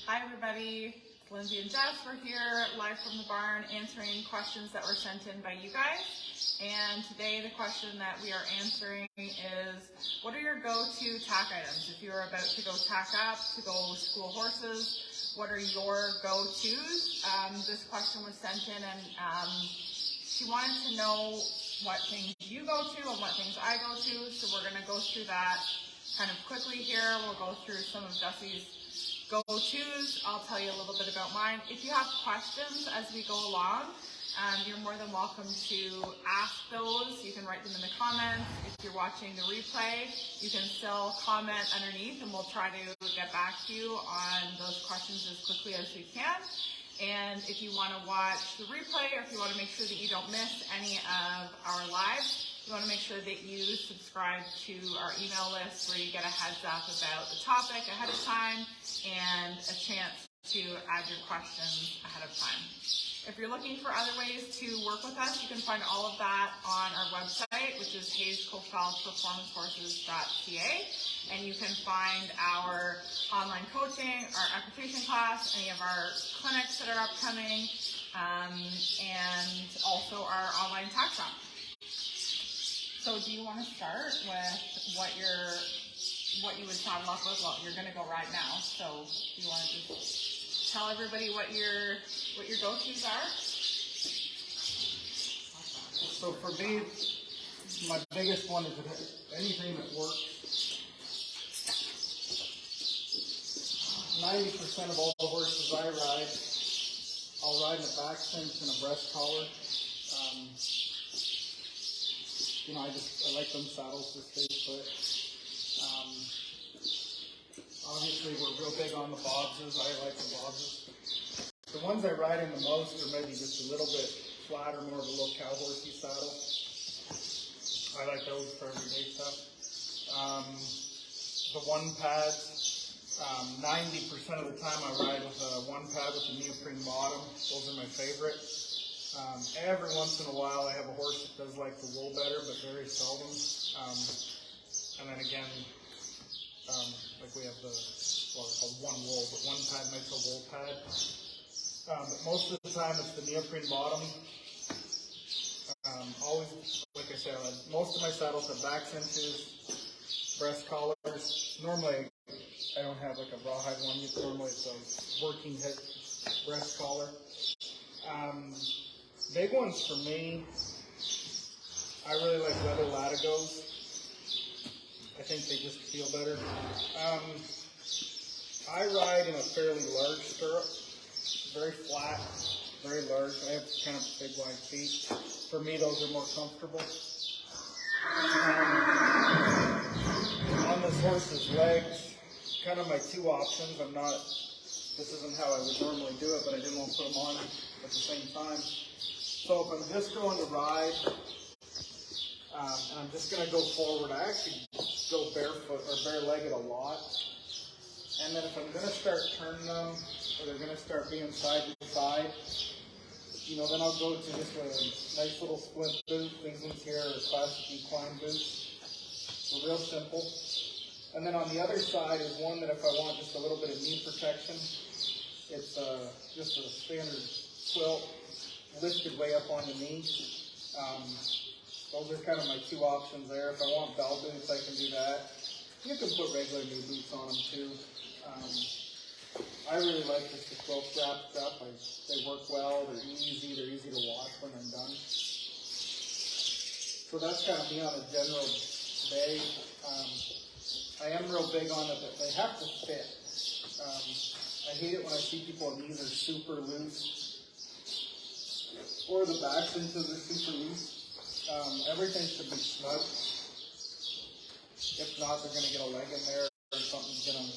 Hi everybody, it's Lindsay and Jess. We're here live from the barn answering questions that were sent in by you guys. And today the question that we are answering is, what are your go-to tack items? If you're about to go tack up, to go school horses, what are your go-tos? This question was sent in and she wanted to know what things you go to and what things I go to. So we're going to go through that kind of quickly here. We'll go through some of Jesse's go-tos. I'll tell you a little bit about mine. If you have questions as we go along, you're more than welcome to ask those. You can write them in the comments. If you're watching the replay, you can still comment underneath and we'll try to get back to you on those questions as quickly as we can. And if you want to watch the replay, or if you want to make sure that you don't miss any of our lives, you want to make sure that you subscribe to our email list where you get a heads up about the topic ahead of time and a chance to add your questions ahead of time. If you're looking for other ways to work with us, you can find all of that on our website, which is hayescofield.performancehorses.ca. And you can find our online coaching, our equitation class, any of our clinics that are upcoming, and also our online tack shop. So do you want to start with what you would saddle up with? Well, you're going to go ride now, so do you want to just tell everybody what your go-tos are? So for me, my biggest one is anything that works. 90% of all the horses I ride, I'll ride in a back cinch and a breast collar. I like them saddles to stay put. Obviously, we're real big on the bobses. I like the bobses. The ones I ride in the most are maybe just a little bit flatter, more of a little cow horsey saddle. I like those for everyday stuff. The one pads, 90% of the time I ride with a one pad with a neoprene bottom. Those are my favorite. Every once in a while I have a horse that does like the wool better, but very seldom. And then again, like we have it's called one wool, but one pad makes a wool pad. But most of the time it's the neoprene bottom. Always, like I said, most of my saddles have back cinches, breast collars. Normally I don't have like a rawhide one. Normally it's a working head breast collar. Big ones for me, I really like leather latigos. I think they just feel better. I ride in a fairly large stirrup, very flat, very large. I have kind of big wide feet. For me, those are more comfortable. On this horse's legs, kind of my two options. This isn't how I would normally do it, but I didn't want to put them on at the same time. So if I'm just going to ride, and I'm just going to go forward, I actually go barefoot or bare-legged a lot. And then if I'm going to start turning them, or they're going to start being side to side, then I'll go to just a nice little splint boot. These ones here are classic equine boots. They're real simple. And then on the other side is one that if I want just a little bit of knee protection, it's just a standard quilt lifted way up on the knee. Those are kind of my two options there. If I want bell boots, I can do that. You can put regular knee boots on them too. I really like just the quilt wrapped up. They work well, they're easy to wash when I'm done. So that's kind of me on a general day. I am real big on it that they have to fit. I hate it when I see people and knees are super loose, or the back cinches are super loose. Everything should be snug. If not, they're going to get a leg in there, or something's going to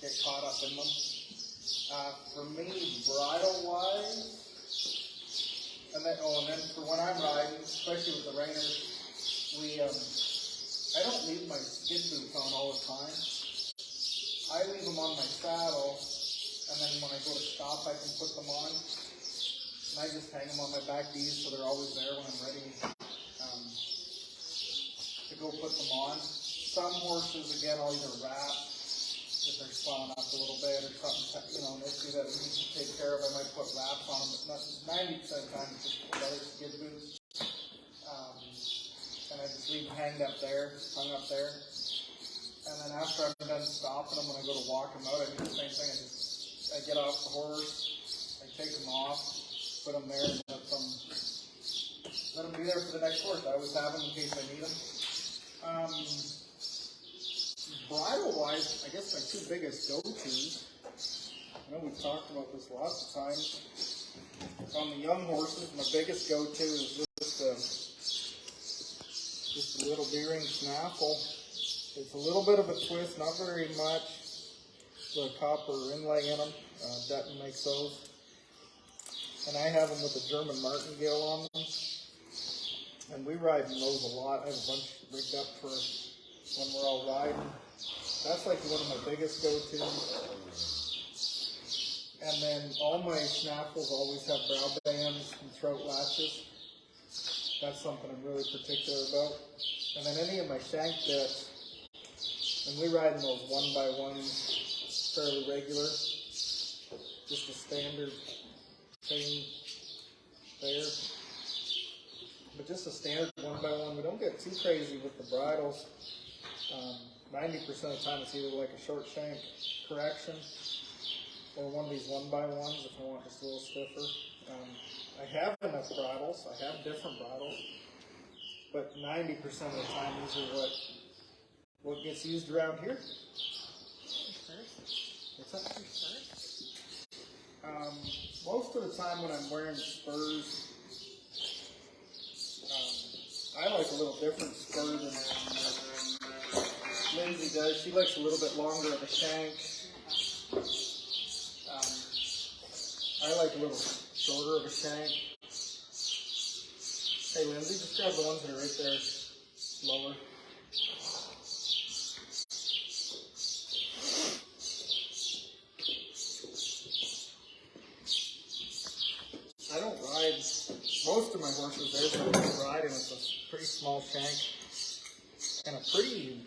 get caught up in them. For me, bridle-wise, and then for when I'm riding, especially with the reiners, I don't leave my skid boots on all the time. I leave them on my saddle, and then when I go to stop, I can put them on. And I just hang them on my back knees so they're always there when I'm ready to go put them on. Some horses, again, I'll either wrap if they're swelling up a little bit or something, you know, an issue that we need to take care of, I might put wraps on them, but 90% of the time it's just leather skid boots. And I just leave them hung up there. And then after I'm done stopping them, when I go to walk them out, I do the same thing. I get off the horse, I take them off, put them there, and let them be there for the next horse. I always have them in case I need them. Bridle-wise, I guess my two biggest go-tos, I know we've talked about this lots of times. On the young horses, my biggest go-to is just a little B-ring snaffle. It's a little bit of a twist, not very much. The copper inlay in them. Detton makes those. And I have them with a German martingale on them. And we ride in those a lot. I have a bunch rigged up for when we're all riding. That's like one of my biggest go-tos. And then all my snaffles always have brow bands and throat latches. That's something I'm really particular about. And then any of my shank bits, and we ride in those 1x1s fairly regular. Just a standard thing there. But just a standard 1x1. We don't get too crazy with the bridles. 90% of the time it's either like a short shank correction or one of these 1x1s if I want just a little stiffer. I have enough bridles. I have different bridles. But 90% of the time these are what gets used around here. What's that? Most of the time when I'm wearing spurs, I like a little different spur than Lindsay does. She likes a little bit longer of a shank. I like a little shorter of a shank. Hey Lindsay, just grab the ones that are right there lower. I don't ride, most of my horses, there's no riding with a pretty small shank and a pretty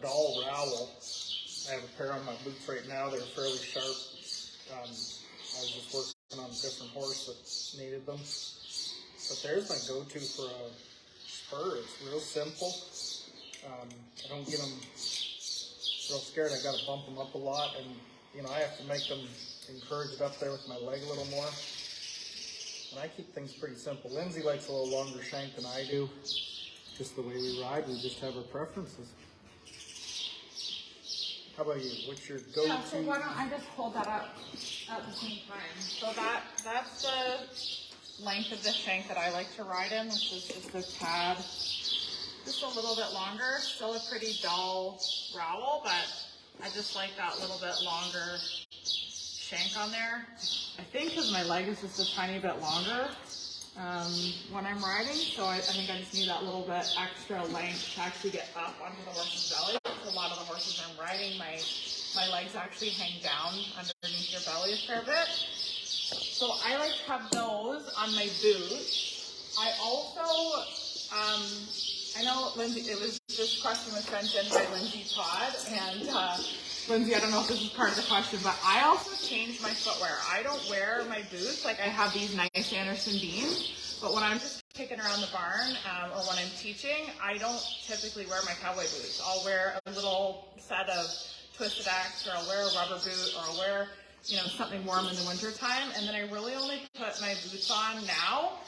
dull rowel. I have a pair on my boots right now, they're fairly sharp. I was just working on a different horse that needed them. But there's my go-to for a spur. It's real simple. I don't get them real scared. I got to bump them up a lot, and you know I have to make them encouraged up there with my leg a little more. And I keep things pretty simple. Lindsay likes a little longer shank than I do. Just the way we ride, we just have our preferences. How about you? What's your go-to? Yeah, so why don't I just hold that up at the same time? So that's the length of the shank that I like to ride in, which is just a tad, just a little bit longer. Still a pretty dull rowel, but I just like that little bit longer shank on there. I think because my leg is just a tiny bit longer when I'm riding, so I think I just need that little bit extra length to actually get up onto the horse's belly. A lot of the horses I'm riding, my legs actually hang down underneath your belly a fair bit. So I like to have those on my boots. I also, I know Lindsay, this question was sent in by Lindsay Todd, and Lindsay, I don't know if this is part of the question, but I also change my footwear. I don't wear my boots, like I have these nice Anderson beans, but when I'm just kicking around the barn or when I'm teaching, I don't typically wear my cowboy boots. I'll wear a little set of Twisted X, or I'll wear a rubber boot, or I'll wear, you know, something warm in the winter time, and then I really only put my boots on now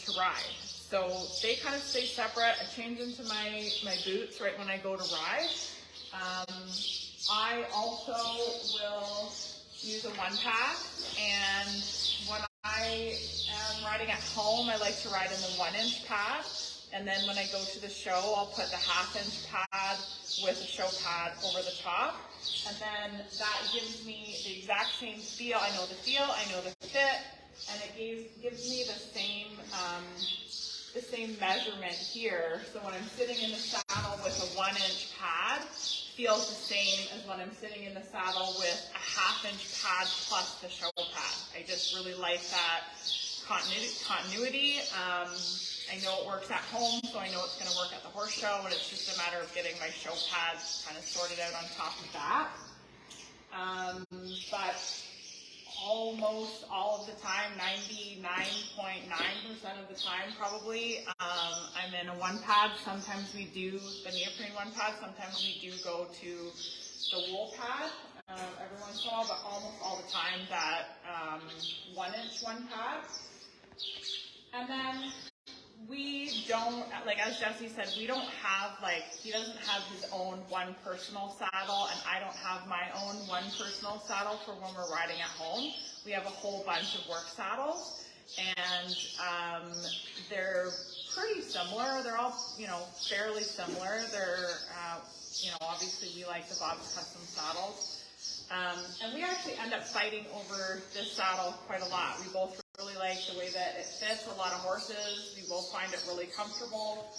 to ride. So they kind of stay separate. I change into my boots right when I go to ride. I also will use a 1-pack, and when I am riding at home, I like to ride in the 1-inch pad, and then when I go to the show, I'll put the 1/2-inch pad with a show pad over the top, and then that gives me the exact same feel. I know the feel, I know the fit, and it gives me the same measurement here. So when I'm sitting in the saddle with a 1-inch pad, feels the same as when I'm sitting in the saddle with a 1/2-inch pad plus the show pad. I just really like that continuity. I know it works at home, so I know it's going to work at the horse show, and it's just a matter of getting my show pads kind of sorted out on top of that. But almost all of the time, 99.9% of the time probably, I'm in a one pad. Sometimes we do the neoprene one pad, sometimes we do go to the wool pad every once in a while, but almost all the time that 1-inch one pad. And then we don't, like as Jesse said, we don't have he doesn't have his own one personal saddle, and I don't have my own one personal saddle for when we're riding at home. We have a whole bunch of work saddles, and they're pretty similar. They're all, fairly similar. They're, obviously we like the Bob's Custom saddles. And we actually end up fighting over this saddle quite a lot. We both really like the way that it fits a lot of horses. We both find it really comfortable.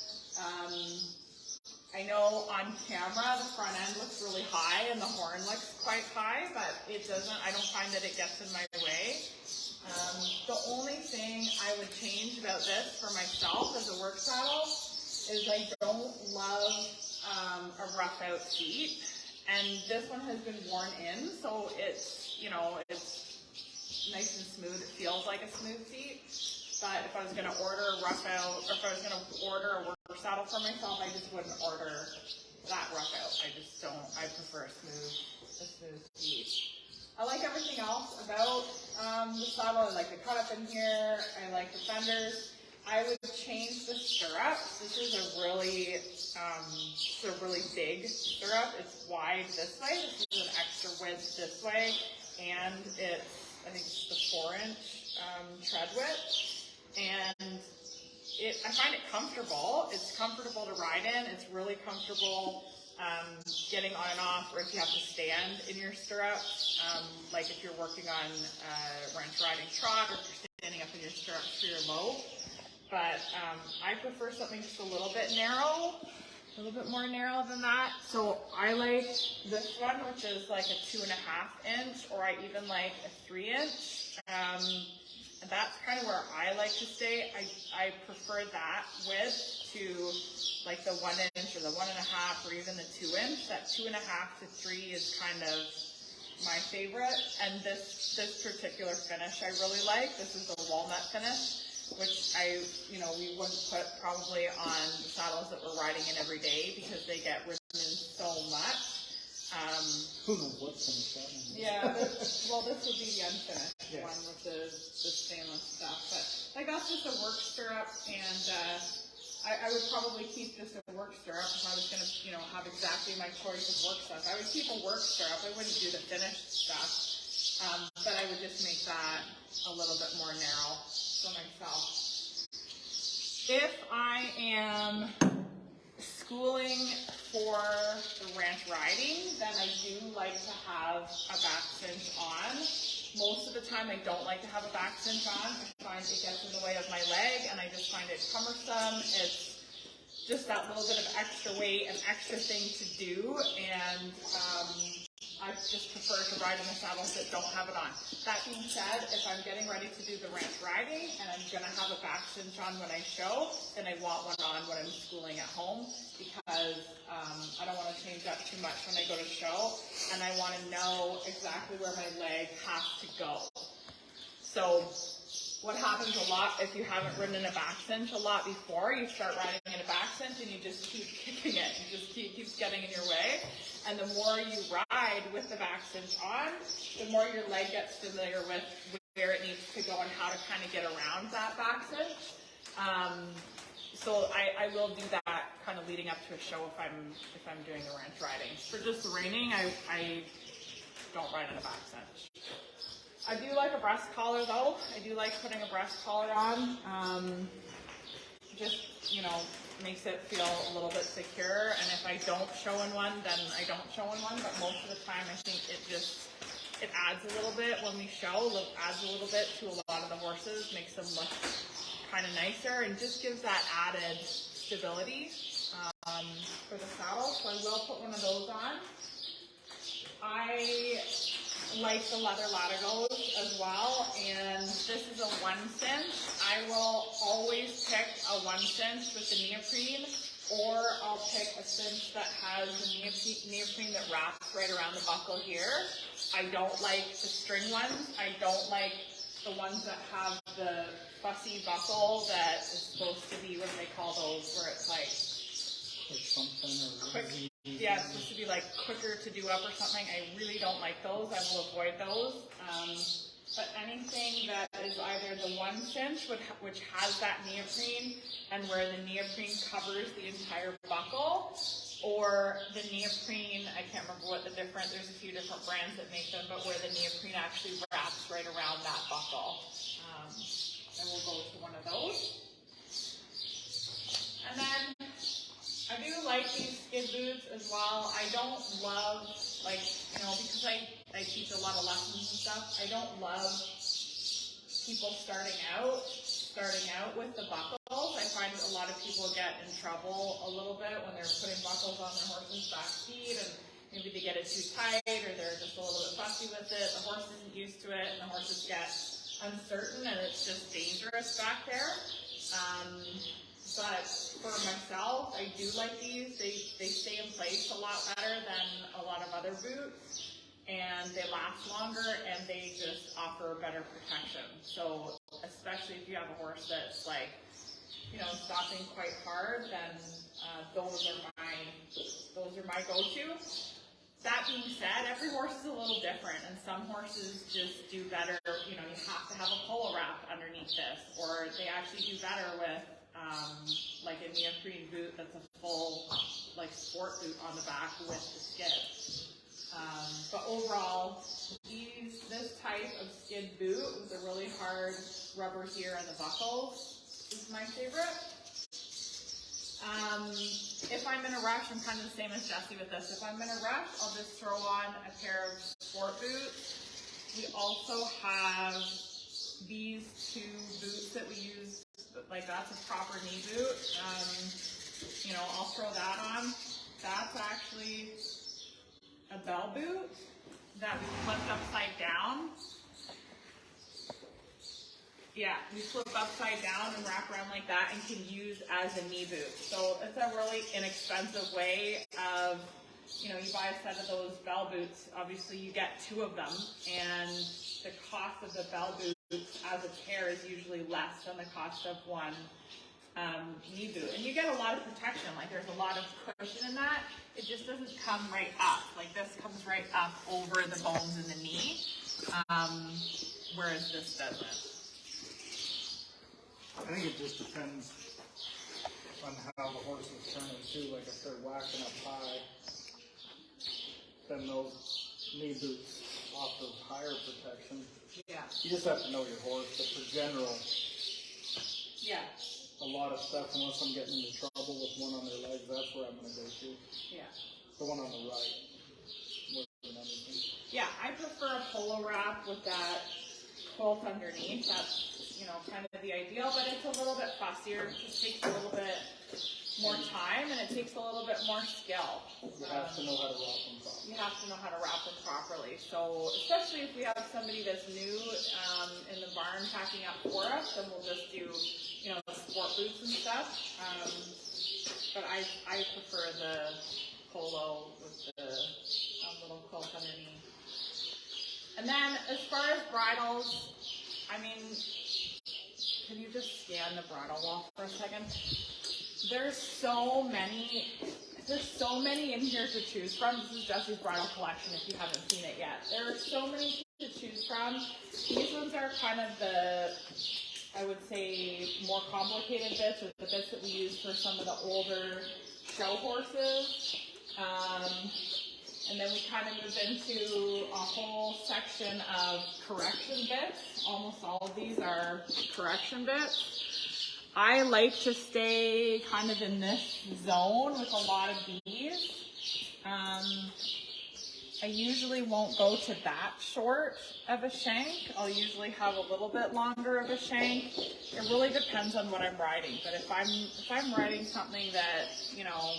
I know on camera the front end looks really high and the horn looks quite high, but it doesn't. I don't find that it gets in my way. The only thing I would change about this for myself as a work saddle is I don't love a rough out seat. And this one has been worn in, so it's, it's nice and smooth. It feels like a smooth seat. But if I was going to order a rough out, or if I was going to order a work saddle for myself, I just wouldn't order that rough out. I just don't. I prefer a smooth seat. I like everything else about the saddle. I like the cut up in here. I like the fenders. I would change the stirrups. This is a really big stirrup. It's wide this way. This is an extra width this way, and I think it's the 4-inch tread width. And I find it comfortable. It's comfortable to ride in. It's really comfortable getting on and off, or if you have to stand in your stirrups, like if you're working on ranch riding trot, or if you're standing up in your stirrups for your low. But I prefer something just a little bit narrow, a little bit more narrow than that. So I like this one, which is like a 2.5-inch, or I even like a 3-inch. And that's kind of where I like to stay. I prefer that width to like the 1-inch or the 1.5 or even the 2-inch. That 2.5 to 3 is kind of my favorite. And this particular finish I really like. This is a walnut finish, which we wouldn't put probably on the saddles that we're riding in every day because they get ridden in so much. Who knows what finish that one is? Yeah, this would be the unfinished one with the stainless stuff. But that's just a work stirrup, and I would probably keep just a work stirrup if I was going to, have exactly my choice of work stuff. I would keep a work stirrup. I wouldn't do the finished stuff, but I would just make that a little bit more narrow for myself. If I am schooling for the ranch riding, then I do like to have a back cinch on. Most of the time I don't like to have a back cinch on. I find it gets in the way of my leg, and I just find it cumbersome. It's just that little bit of extra weight, an extra thing to do, and I just prefer to ride in the saddles that don't have it on. That being said, if I'm getting ready to do the ranch riding and I'm going to have a back cinch on when I show, then I want one on when I'm schooling at home, because I don't want to change up too much when I go to show, and I want to know exactly where my leg has to go. So what happens a lot if you haven't ridden in a back cinch a lot before, you start riding in a back cinch and you just keep kicking it. You just keeps getting in your way. And the more you ride with the back cinch on, the more your leg gets familiar with where it needs to go and how to kind of get around that back cinch. So I will do that kind of leading up to a show if I'm doing the ranch riding. For just the reining, I don't ride in a back cinch. I do like a breast collar though. I do like putting a breast collar on. Just, makes it feel a little bit secure. And if I don't show in one, then I don't show in one. But most of the time, I think it adds a little bit when we show. It adds a little bit to a lot of the horses, makes them look kind of nicer, and just gives that added stability for the saddle. So I will put one of those on. I like the leather latigos as well, and this is a 1 cinch. I will always pick a 1 cinch with the neoprene, or I'll pick a cinch that has the neoprene that wraps right around the buckle here. I don't like the string ones. I don't like the ones that have the fussy buckle that is supposed to be, what do they call those, where it's like quick, yeah, it's supposed to be like quicker to do up or something. I really don't like those. I will avoid those. But anything that is either the 1 cinch, which has that neoprene, and where the neoprene covers the entire buckle, or the neoprene, I can't remember what the different, there's a few different brands that make them, but where the neoprene actually wraps right around that buckle. And we'll go to one of those. And then I do like these skid boots as well. I don't love, like, you know, because I teach a lot of lessons and stuff, I don't love people starting out with the buckles. I find a lot of people get in trouble a little bit when they're putting buckles on their horse's back feet, and maybe they get it too tight, or they're just a little bit fussy with it. The horse isn't used to it, and the horses get uncertain, and it's just dangerous back there. But for myself, I do like these. They stay in place a lot better than a lot of other boots, and they last longer, and they just offer better protection. So especially if you have a horse that's like, you know, stopping quite hard, then those are my go-to. That being said, every horse is a little different, and some horses just do better. You know, you have to have a polo wrap underneath this, or they actually do better with like a neoprene boot that's a full like sport boot on the back with the skid. But overall, this type of skid boot with a really hard rubber here and the buckles is my favorite. If I'm in a rush, I'm kind of the same as Jessie with this. If I'm in a rush, I'll just throw on a pair of sport boots. We also have these 2 boots that we use, like that's a proper knee boot. You know, I'll throw that on. That's actually a bell boot that we flipped upside down. Yeah, we flip upside down and wrap around like that and can use as a knee boot. So it's a really inexpensive way of, you know, you buy a set of those bell boots, obviously you get 2 of them, and the cost of the bell boots as a pair is usually less than the cost of one knee boot. And you get a lot of protection, like there's a lot of cushion in that. It just doesn't come right up. Like this comes right up over the bones in the knee, whereas this doesn't. I think it just depends on how the horse is turning too. Like if they're whacking up high, then those knee boots offer higher protection. Yeah. You just have to know your horse, but for general, yeah, a lot of stuff, unless I'm getting into trouble with one on their legs, that's where I'm going to go to. Yeah. The one on the right, more than anything. Yeah, I prefer a polo wrap with that quilt underneath. That's, you know, kind of the ideal, but it's a little bit fussier. It just takes a little bit more time, and it takes a little bit more skill. You have to know how to wrap them properly. You have to know how to wrap them properly. So, especially if we have somebody that's new in the barn packing up for us, then we'll just do, you know, sport boots and stuff. But I prefer the polo with the little quilt underneath. And then, as far as bridles, I mean, can you just scan the bridle wall for a second? There's so many in here to choose from. This is Jessie's bridle collection if you haven't seen it yet. There are so many to choose from. These ones are kind of the, I would say, more complicated bits, or the bits that we use for some of the older show horses. And then we kind of move into a whole section of correction bits. Almost all of these are correction bits. I like to stay kind of in this zone with a lot of these. I usually won't go to that short of a shank. I'll usually have a little bit longer of a shank. It really depends on what I'm riding. But if I'm riding something that, you know,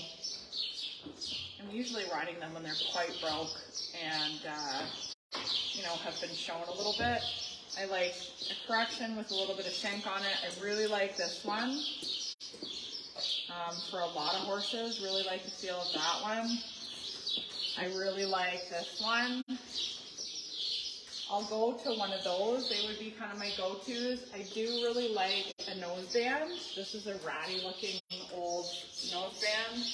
I'm usually riding them when they're quite broke, and have been shown a little bit. I like a correction with a little bit of shank on it. I really like this one. For a lot of horses, really like the feel of that one. I really like this one. I'll go to one of those. They would be kind of my go-tos. I do really like a noseband. This is a ratty looking old noseband.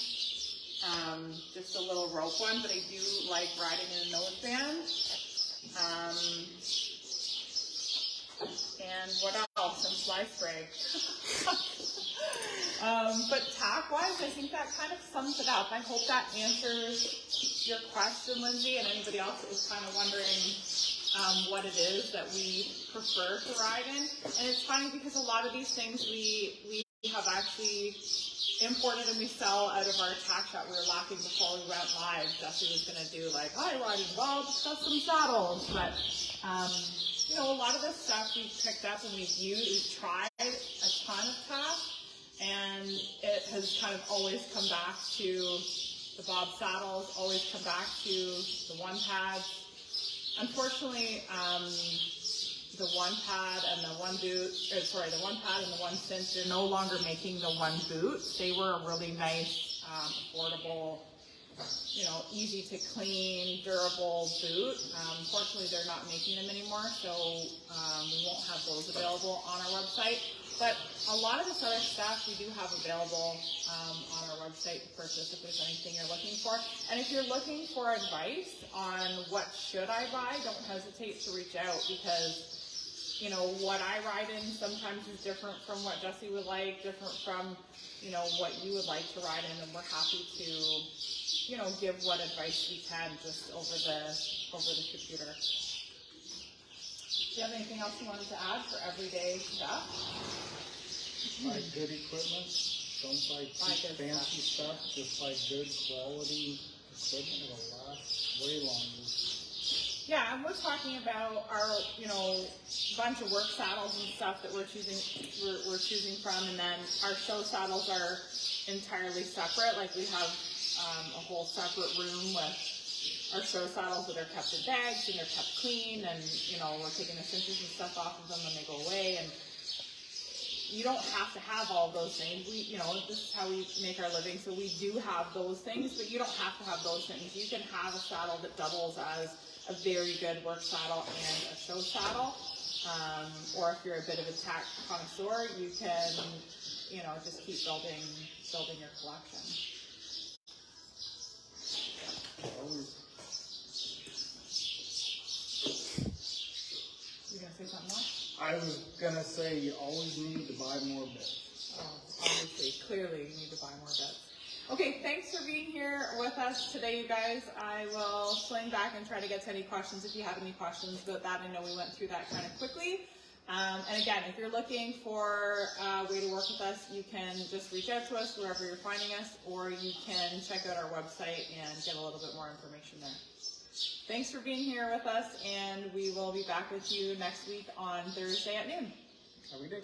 Just a little rope one, but I do like riding in a noseband. And what else? And fly spray. But tack-wise, I think that kind of sums it up. I hope that answers your question, Lindsay, and anybody else that was kind of wondering what it is that we prefer to ride in. And it's funny because a lot of these things we have actually imported and we sell out of our tack shop. We were laughing before we went live. Jesse was going to do like, hi, riding Bob's custom saddles. But, a lot of this stuff we've picked up and we've tried a ton of tack. And it has kind of always come back to the Bob saddles, always come back to the one pads. Unfortunately, the one pad and the one boot, the one pad and the one cinch, they're no longer making the one boot. They were a really nice, affordable, easy to clean, durable boot. Unfortunately, they're not making them anymore, so we won't have those available on our website. But a lot of this other stuff we do have available on our website to purchase if there's anything you're looking for. And if you're looking for advice on what should I buy, don't hesitate to reach out because, what I ride in sometimes is different from what Jesse would like, different from, what you would like to ride in, and we're happy to, give what advice we can just over the computer. Do you have anything else you wanted to add for everyday stuff? Buy good equipment. Don't buy cheap fancy stuff. Just buy good quality equipment. It'll last way longer. Yeah, and we're talking about our, bunch of work saddles and stuff that we're choosing from, and then our show saddles are entirely separate. Like we have a whole separate room with our show saddles that are kept in bags and they're kept clean, and we're taking the cinches and stuff off of them when they go away. And you don't have to have all those things. We, this is how we make our living, so we do have those things, but you don't have to have those things. You can have a saddle that doubles as a very good work saddle and a show saddle. Or if you're a bit of a tack connoisseur, you can, just keep building your collection. You gonna say something more? I was gonna say you always need to buy more bits. Oh, obviously, clearly you need to buy more bits. Okay, thanks for being here with us today, you guys. I will swing back and try to get to any questions if you have any questions about that. I know we went through that kind of quickly. And again, if you're looking for a way to work with us, you can just reach out to us wherever you're finding us, or you can check out our website and get a little bit more information there. Thanks for being here with us, and we will be back with you next week on Thursday at noon. Every day.